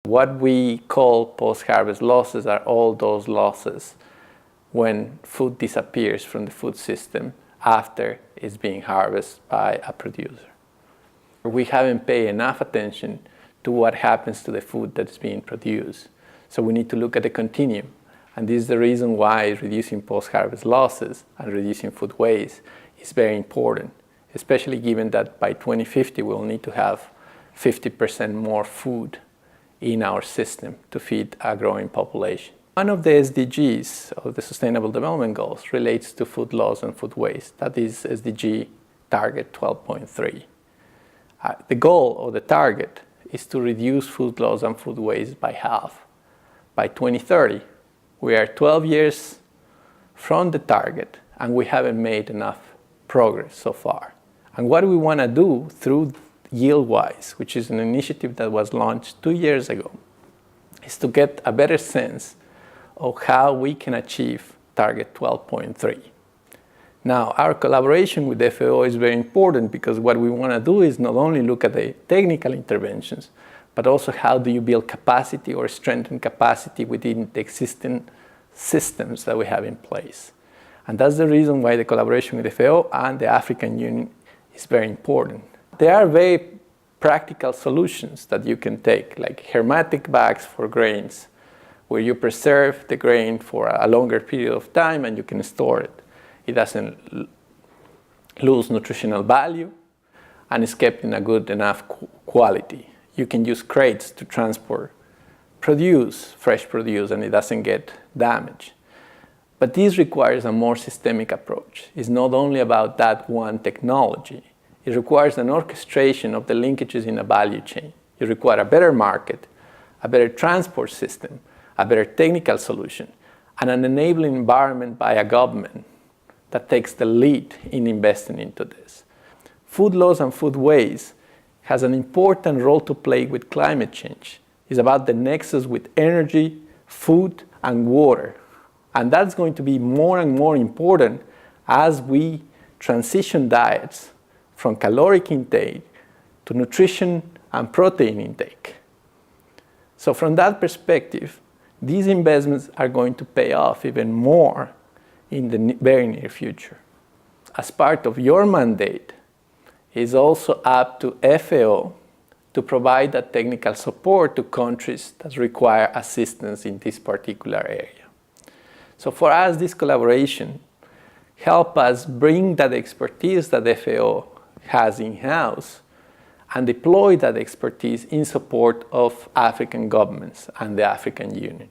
What we call post-harvest losses are all those losses when food disappears from the food system after it's being harvested by a producer. We haven't paid enough attention to what happens to the food that's being produced. So we need to look at the continuum. And this is the reason why reducing post-harvest losses and reducing food waste is very important, especially given that by 2050 we'll need to have 50% more food in our system to feed a growing population. One of the SDGs, of the Sustainable Development Goals, relates to food loss and food waste. That is SDG target 12.3. The goal or the target is to reduce food loss and food waste by half. By 2030, we are 12 years from the target and we haven't made enough progress so far. And what we want to do through Yieldwise, which is an initiative that was launched 2 years ago, is to get a better sense of how we can achieve target 12.3. Now, our collaboration with FAO is very important because what we want to do is not only look at the technical interventions, but also how do you build capacity or strengthen capacity within the existing systems that we have in place. And that's the reason why the collaboration with FAO and the African Union is very important. There are very practical solutions that you can take, like hermetic bags for grains, where you preserve the grain for a longer period of time and you can store it. It doesn't lose nutritional value and is kept in a good enough quality. You can use crates to transport fresh produce, and it doesn't get damaged. But this requires a more systemic approach. It's not only about that one technology. It requires an orchestration of the linkages in a value chain. You require a better market, a better transport system, a better technical solution, and an enabling environment by a government that takes the lead in investing into this. Food loss and food waste has an important role to play with climate change. It's about the nexus with energy, food, and water. And that's going to be more and more important as we transition diets from caloric intake to nutrition and protein intake. So from that perspective, these investments are going to pay off even more in the very near future. As part of your mandate, it's also up to FAO to provide that technical support to countries that require assistance in this particular area. So for us, this collaboration helps us bring that expertise that FAO has in-house and deploy that expertise in support of African governments and the African Union.